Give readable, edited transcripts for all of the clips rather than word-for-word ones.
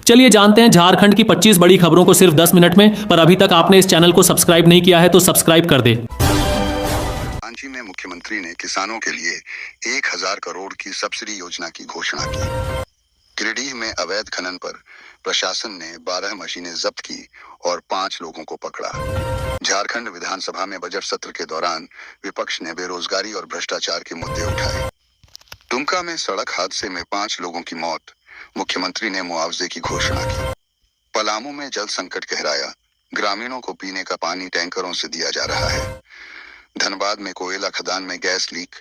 चलिए जानते हैं झारखंड की 25 बड़ी खबरों को सिर्फ 10 मिनट में। पर अभी तक आपने इस चैनल को सब्सक्राइब नहीं किया है तो सब्सक्राइब कर दे। रांची में मुख्यमंत्री ने किसानों के लिए 1000 करोड़ की सब्सिडी योजना की घोषणा की। गिरिडीह में अवैध खनन पर प्रशासन ने 12 मशीनें जब्त की और 5 लोगों को पकड़ा। झारखंड विधानसभा में बजट सत्र के दौरान विपक्ष ने बेरोजगारी और भ्रष्टाचार के मुद्दे उठाए। दुमका में सड़क हादसे में 5 लोगों की मौत, मुख्यमंत्री ने मुआवजे की घोषणा की। पलामू में जल संकट गहराया, ग्रामीणों को पीने का पानी टैंकरों से दिया जा रहा है। धनबाद में कोयला खदान में गैस लीक,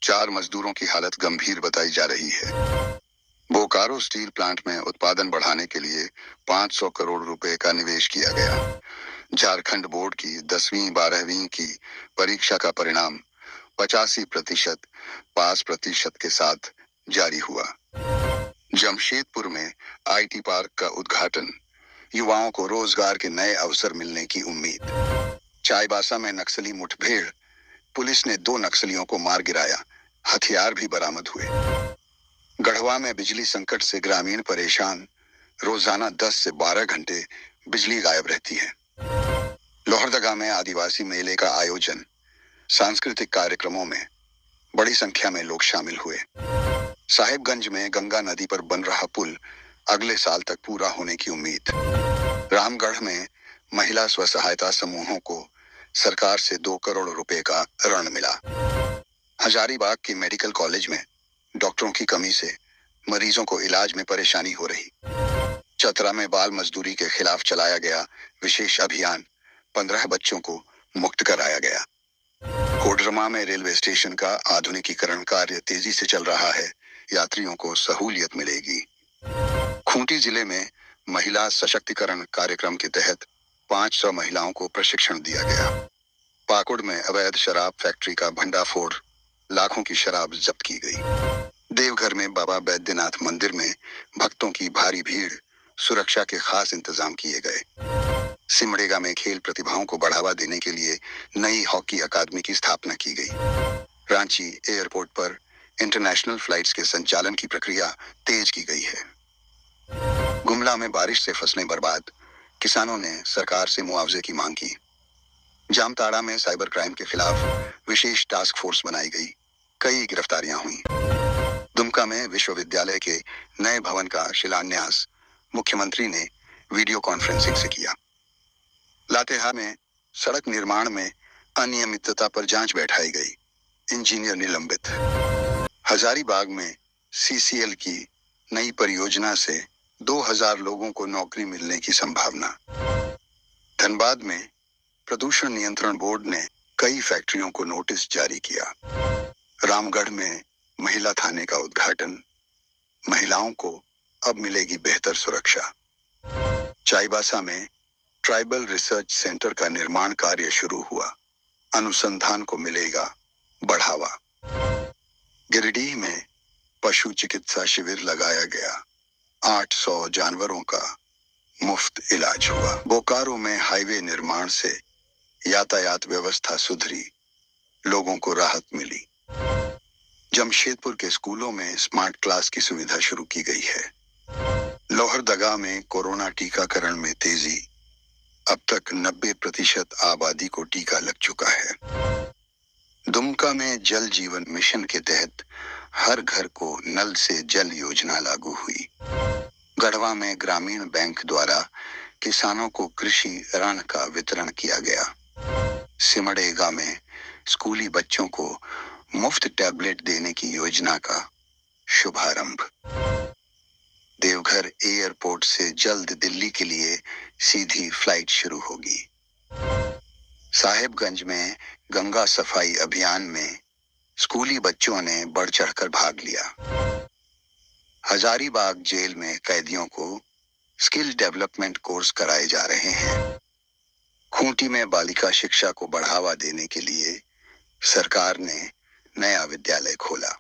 4 मजदूरों की हालत गंभीर बताई जा रही है। बोकारो स्टील प्लांट में उत्पादन बढ़ाने के लिए 500 करोड़ रुपए का निवेश किया गया। झारखंड बोर्ड की 10वीं 12वीं की परीक्षा का परिणाम 85% पास प्रतिशत के साथ जारी हुआ। जमशेदपुर में आईटी पार्क का उद्घाटन, युवाओं को रोजगार के नए अवसर मिलने की उम्मीद। चाईबासा में नक्सली मुठभेड़, पुलिस ने 2 नक्सलियों को मार गिराया, हथियार भी बरामद हुए। गढ़वा में बिजली संकट से ग्रामीण परेशान, रोजाना 10 से 12 घंटे बिजली गायब रहती है। लोहरदगा में आदिवासी मेले का आयोजन, सांस्कृतिक कार्यक्रमों में बड़ी संख्या में लोग शामिल हुए। साहिबगंज में गंगा नदी पर बन रहा पुल अगले साल तक पूरा होने की उम्मीद। रामगढ़ में महिला स्व सहायता समूहों को सरकार से 2 करोड़ रुपए का ऋण मिला। हजारीबाग के मेडिकल कॉलेज में डॉक्टरों की कमी से मरीजों को इलाज में परेशानी हो रही। चतरा में बाल मजदूरी के खिलाफ चलाया गया विशेष अभियान, 15 बच्चों को मुक्त कराया गया। कोडरमा में रेलवे स्टेशन का आधुनिकीकरण कार्य तेजी से चल रहा है, यात्रियों को सहूलियत मिलेगी। खूंटी जिले में महिला सशक्तिकरण कार्यक्रम के तहत 500 महिलाओं को प्रशिक्षण दिया गया। पाकुड़ में अवैध शराब फैक्ट्री का भंडाफोड़, लाखों की शराब जब्त की गई। देवघर में बाबा बैद्यनाथ मंदिर में भक्तों की भारी भीड़, सुरक्षा के खास इंतजाम किए गए। सिमडेगा में खेल प्रतिभाओं को बढ़ावा देने के लिए नई हॉकी अकादमी की स्थापना की गई। रांची एयरपोर्ट पर इंटरनेशनल फ्लाइट्स के संचालन की प्रक्रिया तेज की गई है। गुमला में बारिश से फसलें बर्बाद, किसानों ने सरकार से मुआवजे की मांग की। जामताड़ा में साइबर क्राइम के खिलाफ विशेष टास्क फोर्स बनाई गई, कई गिरफ्तारियां हुई। दुमका में विश्वविद्यालय के नए भवन का शिलान्यास मुख्यमंत्री ने वीडियो कॉन्फ्रेंसिंग से किया। लातेहार में सड़क निर्माण में अनियमितता पर जांच बैठाई गई, इंजीनियर निलंबित। हजारीबाग में सीसीएल की नई परियोजना से 2000 लोगों को नौकरी मिलने की संभावना। धनबाद में प्रदूषण नियंत्रण बोर्ड ने कई फैक्ट्रियों को नोटिस जारी किया। रामगढ़ में महिला थाने का उद्घाटन, महिलाओं को अब मिलेगी बेहतर सुरक्षा। चाईबासा में ट्राइबल रिसर्च सेंटर का निर्माण कार्य शुरू हुआ, अनुसंधान को मिलेगा बढ़ावा। गिरिडीह में पशु चिकित्सा शिविर लगाया गया, 800 जानवरों का मुफ्त इलाज हुआ। बोकारो में हाईवे निर्माण से यातायात व्यवस्था सुधरी, लोगों को राहत मिली। जमशेदपुर के स्कूलों में स्मार्ट क्लास की सुविधा शुरू की गई है। लोहरदगा में कोरोना टीकाकरण में तेजी, अब तक 90% आबादी को टीका लग चुका है। दुमका में जल जीवन मिशन के तहत हर घर को नल से जल योजना लागू हुई। गढ़वा में ग्रामीण बैंक द्वारा किसानों को कृषि ऋण का वितरण किया गया। सिमडेगा में स्कूली बच्चों को मुफ्त टैबलेट देने की योजना का शुभारंभ। देवघर एयरपोर्ट से जल्द दिल्ली के लिए सीधी फ्लाइट शुरू होगी। साहिबगंज में गंगा सफाई अभियान में स्कूली बच्चों ने बढ़ चढ़कर भाग लिया। हजारीबाग जेल में कैदियों को स्किल डेवलपमेंट कोर्स कराए जा रहे हैं। खूंटी में बालिका शिक्षा को बढ़ावा देने के लिए सरकार ने नया विद्यालय खोला।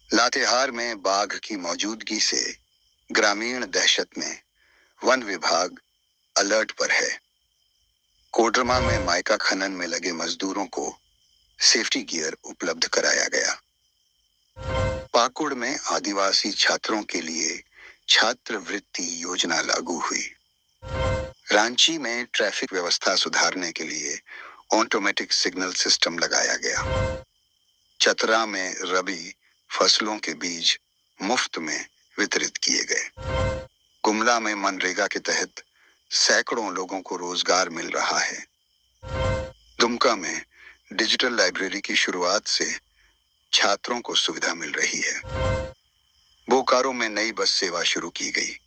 लातेहार में बाघ की मौजूदगी से ग्रामीण दहशत में, वन विभाग अलर्ट पर है। कोडरमा में माइका खनन में लगे मजदूरों को सेफ्टी गियर उपलब्ध कराया गया। पाकुड़ में आदिवासी छात्रों के लिए छात्रवृत्ति योजना लागू हुई। रांची में ट्रैफिक व्यवस्था सुधारने के लिए ऑटोमेटिक सिग्नल सिस्टम लगाया गया। चतरा में रबी फसलों के बीज मुफ्त में वितरित किए गए। गुमला में मनरेगा के तहत सैकड़ों लोगों को रोजगार मिल रहा है। दुमका में डिजिटल लाइब्रेरी की शुरुआत से छात्रों को सुविधा मिल रही है। बोकारो में नई बस सेवा शुरू की गई।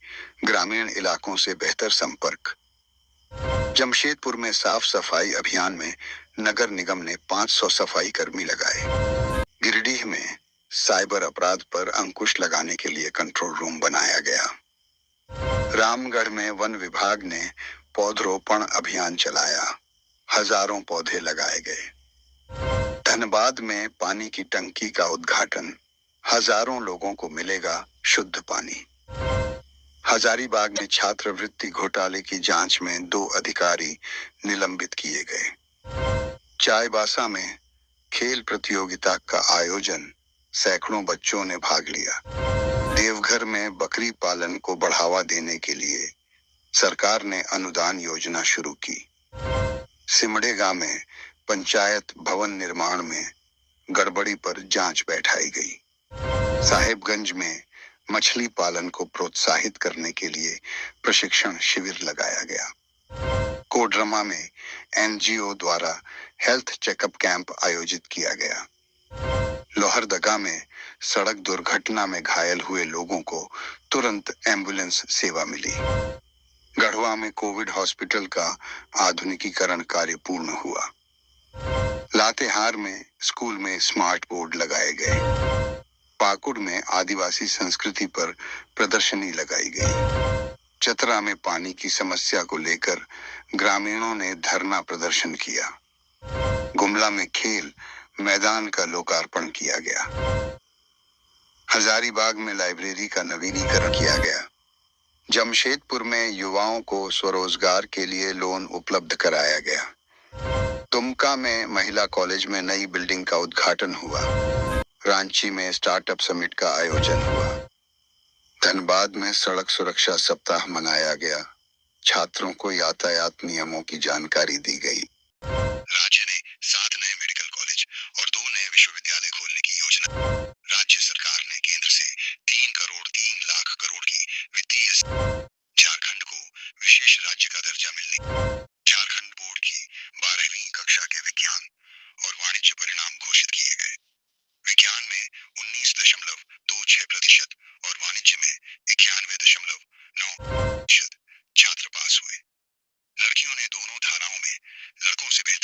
ग्रामीण इलाकों से बेहतर संपर्क। जमशेदपुर में साफ सफाई अभियान में नगर निगम ने 500 सफाई कर्मी लगाए। गिरिडीह में साइबर अपराध पर अंकुश लगाने के लिए कंट्रोल रूम बनाया गया। रामगढ़ में वन विभाग ने पौधरोपण अभियान चलाया। हजारों पौधे लगाए गए। धनबाद में पानी की टंकी का उद्घाटन। हजारों लोगों को मिलेगा शुद्ध पानी। हजारीबाग में छात्रवृत्ति घोटाले की जांच में 2 अधिकारी निलंबित किए गए। चाईबासा में खेल प्रतियोगिता का आयोजन। सैकड़ों बच्चों ने भाग लिया। देवघर में बकरी पालन को बढ़ावा देने के लिए सरकार ने अनुदान योजना शुरू की। सिमडेगा में पंचायत भवन निर्माण में गड़बड़ी पर जांच बैठाई गई। साहेबगंज में मछली पालन को प्रोत्साहित करने के लिए प्रशिक्षण शिविर लगाया गया। कोडरमा में एनजीओ द्वारा हेल्थ चेकअप कैंप आयोजित किया गया। लोहरदगा में सड़क दुर्घटना में घायल हुए लोगों को तुरंत एम्बुलेंस सेवा मिली। गढ़वा में कोविड हॉस्पिटल का आधुनिकीकरण कार्य पूर्ण हुआ। लातेहार में स्कूल में स्मार्ट बोर्ड लगाए गए। पाकुड़ में आदिवासी संस्कृति पर प्रदर्शनी लगाई गई। चतरा में पानी की समस्या को लेकर ग्रामीणों ने धरना प्रदर्शन किया। गुमला में खेल मैदान का लोकार्पण किया गया। हजारीबाग में लाइब्रेरी का नवीनीकरण किया गया। जमशेदपुर में युवाओं को स्वरोजगार के लिए लोन उपलब्ध कराया गया। दुमका में महिला कॉलेज में नई बिल्डिंग का उद्घाटन हुआ। रांची में स्टार्टअप समिट का आयोजन हुआ। धनबाद में सड़क सुरक्षा सप्ताह मनाया गया। छात्रों को यातायात नियमों की जानकारी दी गई। राज्य ने 7 नए मेडिकल कॉलेज और 2 नए विश्वविद्यालय खोलने की योजना। राज्य सरकार ने केंद्र से 3 करोड़ 3 लाख करोड़ की वित्तीय। झारखंड को विशेष राज्य का दर्जा मिलने। झारखंड बोर्ड की 12वीं कक्षा के विज्ञान और वाणिज्य परिणाम घोषित किए गए। विज्ञान में 19.26% और वाणिज्य में 91.9% छात्र पास हुए। लड़कियों ने दोनों धाराओं में लड़कों से बेहतर